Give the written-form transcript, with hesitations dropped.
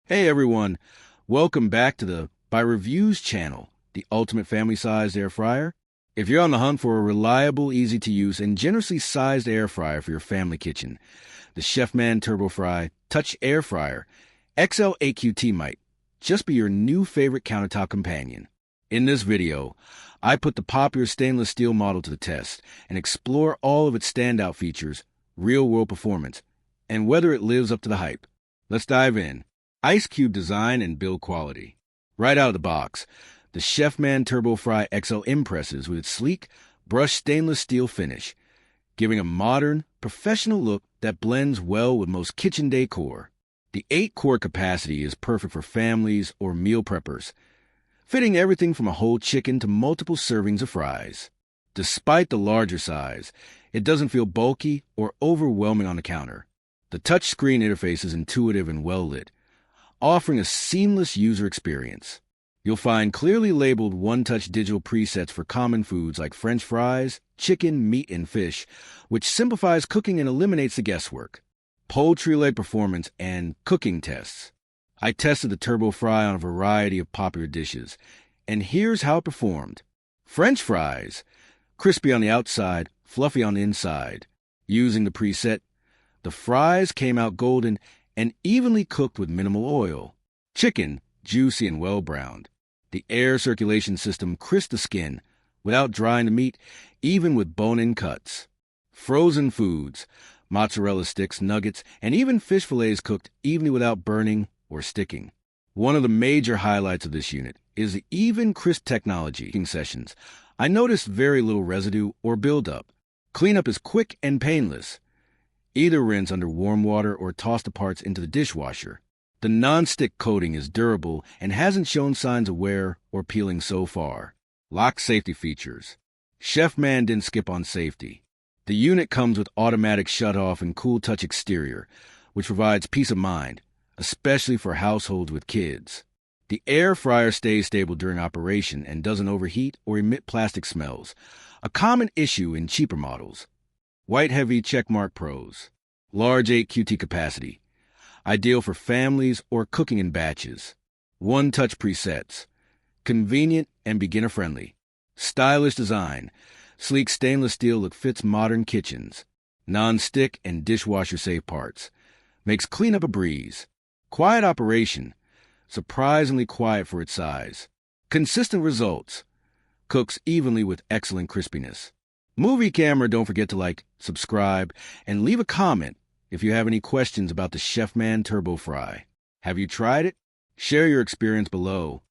Hey everyone, welcome back to the By Reviews channel, the ultimate family-sized air fryer. If you're on the hunt for a reliable, easy-to-use, and generously sized air fryer for your family kitchen, the Chefman TurboFry Touch Air Fryer XL8QT might just be your new favorite countertop companion. In this video, I put the popular stainless steel model to the test and explore all of its standout features, real-world performance, and whether it lives up to the hype. Let's dive in. Ice Cube design and build quality. Right out of the box, the Chefman TurboFry XL impresses with its sleek, brushed stainless steel finish, giving a modern, professional look that blends well with most kitchen decor. The 8-core capacity is perfect for families or meal preppers, fitting everything from a whole chicken to multiple servings of fries. Despite the larger size, it doesn't feel bulky or overwhelming on the counter. The touchscreen interface is intuitive and well-lit, offering a seamless user experience. You'll find clearly labeled one-touch digital presets for common foods like French fries, chicken, meat, and fish, which simplifies cooking and eliminates the guesswork. Poultry leg performance and cooking tests. I tested the TurboFry on a variety of popular dishes, and here's how it performed. French fries, crispy on the outside, fluffy on the inside. Using the preset, the fries came out golden and evenly cooked with minimal oil. Chicken, juicy and well-browned. The air circulation system crisped the skin without drying the meat, even with bone-in cuts. Frozen foods, mozzarella sticks, nuggets, and even fish fillets cooked evenly without burning or sticking. One of the major highlights of this unit is the even crisp technology. In sessions, I noticed very little residue or buildup. Cleanup is quick and painless. Either rinse under warm water or toss the parts into the dishwasher. The nonstick coating is durable and hasn't shown signs of wear or peeling so far. Lock safety features. Chefman didn't skip on safety. The unit comes with automatic shutoff and cool touch exterior, which provides peace of mind, especially for households with kids. The air fryer stays stable during operation and doesn't overheat or emit plastic smells, a common issue in cheaper models. White Heavy Checkmark Pros. Large 8 QT capacity. Ideal for families or cooking in batches. One-touch presets. Convenient and beginner-friendly. Stylish design. Sleek stainless steel that fits modern kitchens. Non-stick and dishwasher-safe parts. Makes cleanup a breeze. Quiet operation. Surprisingly quiet for its size. Consistent results. Cooks evenly with excellent crispiness. Movie camera, don't forget to like, subscribe, and leave a comment if you have any questions about the Chefman TurboFry. Have you tried it? Share your experience below.